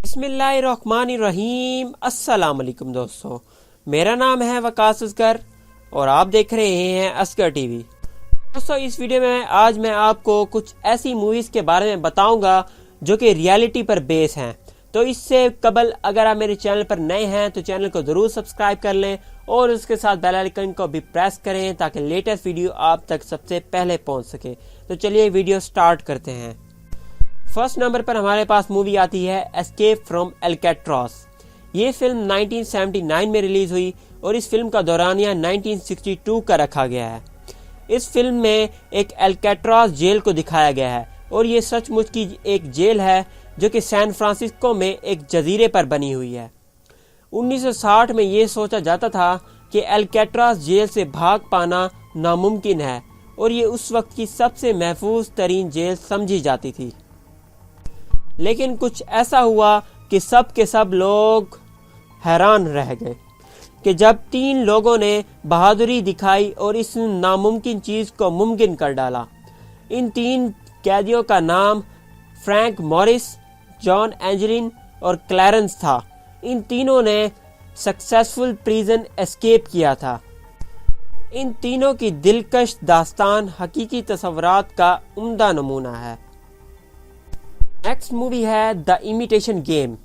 बिस्मिल्लाहिर्रहमानिर्रहीम। अस्सलाम वालेकुम दोस्तों, मेरा नाम है वकास असगर और आप देख रहे हैं असगर टीवी। दोस्तों, इस वीडियो में आज मैं आपको कुछ ऐसी मूवीज़ के बारे में बताऊंगा जो कि रियलिटी पर बेस हैं। तो इससे कबल अगर आप मेरे चैनल पर नए हैं तो चैनल को ज़रूर सब्सक्राइब कर लें और उसके साथ बेल आइकन को भी प्रेस करें ताकि लेटेस्ट वीडियो आप तक सबसे पहले पहुंच सके। तो चलिए वीडियो स्टार्ट करते हैं। फर्स्ट नंबर पर हमारे पास मूवी आती है एस्केप फ्रॉम एल्कैट्रास। ये फिल्म 1979 में रिलीज हुई और इस फिल्म का दौरानिया 1962 का रखा गया है। इस फिल्म में एक एल्कैट्रास जेल को दिखाया गया है और ये सचमुच की एक जेल है जो कि सैन फ्रांसिस्को में एक जजीरे पर बनी हुई है। 1960 में ये सोचा जाता था कि एल्कैट्रास जेल से भाग पाना नामुमकिन है और ये उस वक्त की सबसे महफूज तरीन जेल समझी जाती थी। लेकिन कुछ ऐसा हुआ कि सब के सब लोग हैरान रह गए कि जब 3 लोगों ने बहादुरी दिखाई और इस नामुमकिन चीज़ को मुमकिन कर डाला। इन 3 कैदियों का नाम फ्रैंक मॉरिस, जॉन एंजेलिन और क्लैरेंस था। इन तीनों ने सक्सेसफुल प्रिजन एस्केप किया था। इन तीनों की दिलकश दास्तान हकीकी तस्वुरात का उम्दा नमूना है। नेक्स्ट मूवी है द इमिटेशन गेम।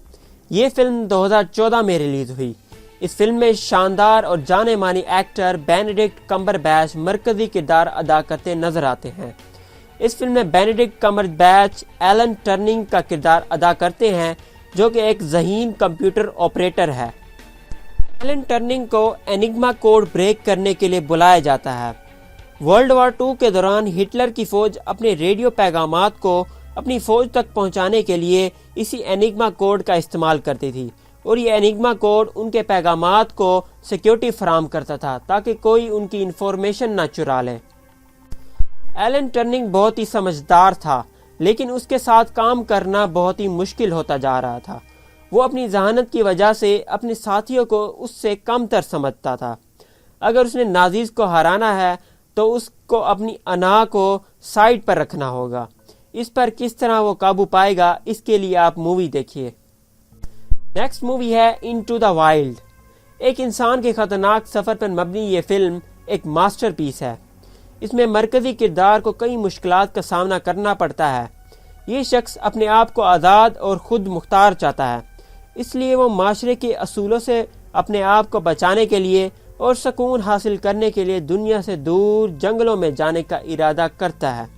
ये फिल्म 2014 में रिलीज हुई। इस फिल्म में शानदार और जाने मानी एक्टर बेनेडिक्ट कम्बरबैच मरकजी किरदार अदा करते नजर आते हैं। इस फिल्म में बेनेडिक्ट कम्बरबैच एलन टर्निंग का किरदार अदा करते हैं जो कि एक ज़हीन कंप्यूटर ऑपरेटर है। एलन टर्निंग को एनिग्मा कोड ब्रेक करने के लिए बुलाया जाता है। वर्ल्ड वॉर 2 के दौरान हिटलर की फौज अपने रेडियो पैगामात को अपनी फौज तक पहुंचाने के लिए इसी एनिग्मा कोड का इस्तेमाल करती थी और ये एनिग्मा कोड उनके पैगामात को सिक्योरिटी फराहम करता था ताकि कोई उनकी इंफॉर्मेशन ना चुरा ले। एलन टर्निंग बहुत ही समझदार था लेकिन उसके साथ काम करना बहुत ही मुश्किल होता जा रहा था। वो अपनी जहानत की वजह से अपने साथियों को उससे कमतर समझता था। अगर उसने नाजीज को हराना है तो उसको अपनी अना को साइड पर रखना होगा। इस पर किस तरह वो काबू पाएगा, इसके लिए आप मूवी देखिए। नेक्स्ट मूवी है इनटू द वाइल्ड। एक इंसान के खतरनाक सफर पर मबनी ये फिल्म एक मास्टरपीस है। इसमें मरकजी किरदार को कई मुश्किलात का सामना करना पड़ता है। ये शख्स अपने आप को आज़ाद और खुद मुख्तार चाहता है, इसलिए वो माशरे के असूलों से अपने आप को बचाने के लिए और सुकून हासिल करने के लिए दुनिया से दूर जंगलों में जाने का इरादा करता है।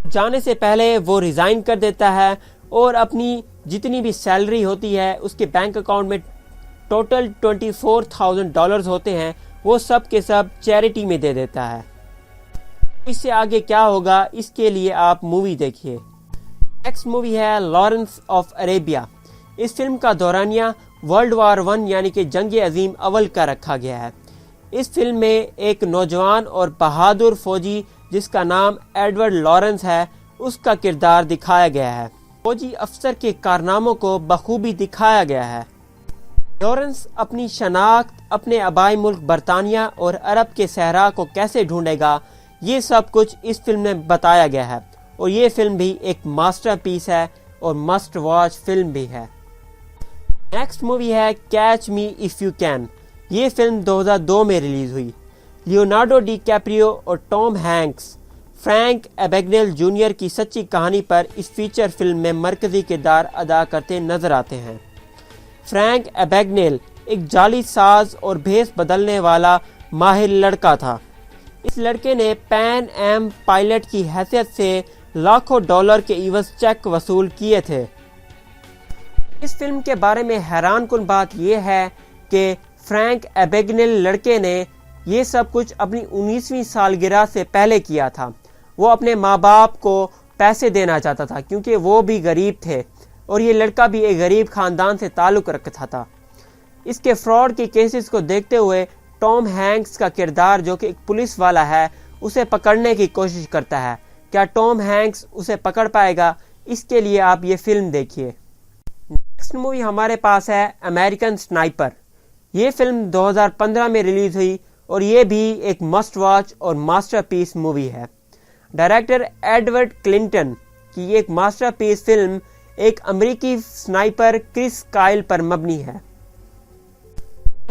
जाने से पहले वो रिज़ाइन कर देता है और अपनी जितनी भी सैलरी होती है उसके बैंक अकाउंट में टोटल $24,000 होते हैं, वो सब के सब चैरिटी में दे देता है। इससे आगे क्या होगा, इसके लिए आप मूवी देखिए। नेक्स्ट मूवी है लॉरेंस ऑफ अरेबिया। इस फिल्म का दौरानिया वर्ल्ड वॉर 1 यानी कि जंग अजीम अव्वल का रखा गया है। इस फिल्म में एक नौजवान और बहादुर फौजी जिसका नाम एडवर्ड लॉरेंस है, उसका किरदार दिखाया गया है। फौजी अफसर के कारनामों को बखूबी दिखाया गया है। लॉरेंस अपनी शनाख्त अपने आबाई मुल्क बरतानिया और अरब के सहरा को कैसे ढूंढेगा, ये सब कुछ इस फिल्म में बताया गया है और ये फिल्म भी एक मास्टरपीस है और मस्ट वॉच फिल्म भी है। नेक्स्ट मूवी है catch me if you can. ये फिल्म 2002 में रिलीज हुई। लियोनार्डो डी कैप्रियो और टॉम हैंक्स फ्रैंक एबेगनेल जूनियर की सच्ची कहानी पर इस फीचर फिल्म में मरकजी किरदार अदा करते नजर आते हैं। फ्रैंक एबेगनेल एक जाली साज और भेस बदलने वाला माहिर लड़का था। इस लड़के ने पैन एम पायलट की हैसियत से लाखों डॉलर के इवज चेक वसूल किए थे। इस फिल्म के बारे में हैरानकुन बात यह है कि फ्रैंक एबेगनेल लड़के ने ये सब कुछ अपनी 19वीं सालगिरह से पहले किया था। वो अपने माँ बाप को पैसे देना चाहता था क्योंकि वो भी गरीब थे और ये लड़का भी एक गरीब खानदान से ताल्लुक़ रखता था। इसके फ्रॉड के केसेस को देखते हुए टॉम हैंक्स का किरदार जो कि एक पुलिस वाला है उसे पकड़ने की कोशिश करता है। क्या टॉम हैंक्स उसे पकड़ पाएगा, इसके लिए आप ये फिल्म देखिए। नेक्स्ट मूवी हमारे पास है अमेरिकन स्नाइपर। ये फिल्म 2015 में रिलीज हुई और ये भी एक मस्ट वॉच और मास्टरपीस मूवी है। डायरेक्टर एडवर्ड क्लिंटन की एक मास्टरपीस फिल्म ایک امریکی سنائپر کرس کائل پر مبنی ہے۔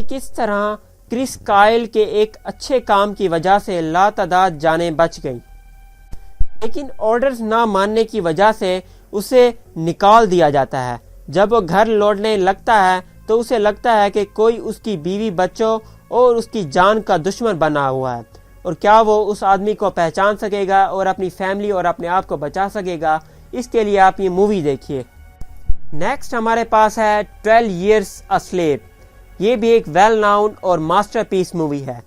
کس طرح کرس کائل کے ایک اچھے کام کی وجہ سے لاتعداد جانیں بچ گئی، لیکن آرڈرز نہ ماننے کی وجہ سے اسے نکال دیا جاتا ہے۔ جب وہ گھر لوٹنے لگتا ہے تو اسے لگتا ہے کہ کوئی اس کی بیوی، بچوں اور اس کی جان کا دشمن بنا ہوا ہے، اور کیا وہ اس آدمی کو پہچان سکے گا اور اپنی فیملی اور اپنے آپ کو بچا سکے گا؟ اس کے لیے آپ یہ مووی دیکھیے۔ نیکسٹ ہمارے پاس ہے 12 Years a Slave۔ یہ بھی ایک ویل ناؤن اور ماسٹر پیس مووی ہے۔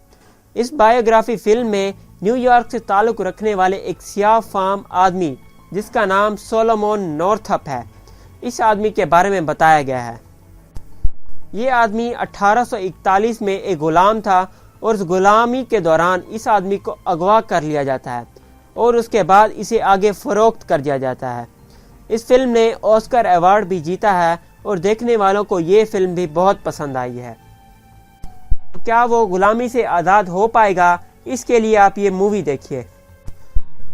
اس بایوگرافی فلم میں نیو یارک سے تعلق رکھنے والے ایک سیاہ فام آدمی جس کا نام سولومون نورتھپ ہے، اس آدمی کے بارے میں بتایا گیا ہے۔ یہ آدمی 1841 میں ایک غلام تھا، اور اس غلامی کے دوران اس آدمی کو اغوا کر لیا جاتا ہے اور اس کے بعد اسے آگے فروخت کر دیا جاتا ہے۔ اس فلم نے آسکر ایوارڈ بھی جیتا ہے اور دیکھنے والوں کو یہ فلم بھی بہت پسند آئی ہے۔ کیا وہ غلامی سے آزاد ہو پائے گا؟ اس کے لیے آپ یہ مووی دیکھیے۔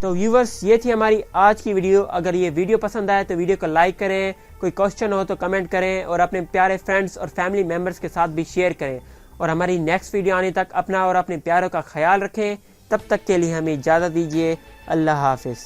تو ویورز، یہ تھی ہماری آج کی ویڈیو۔ اگر یہ ویڈیو پسند آئے تو ویڈیو کو لائک کریں، کوئی کوشچن ہو تو کمنٹ کریں، اور اپنے پیارے فرینڈز اور فیملی ممبرز کے ساتھ بھی شیئر کریں، اور ہماری نیکسٹ ویڈیو آنے تک اپنا اور اپنے پیاروں کا خیال رکھیں۔ تب تک کے لیے ہمیں اجازت دیجیے۔ اللہ حافظ۔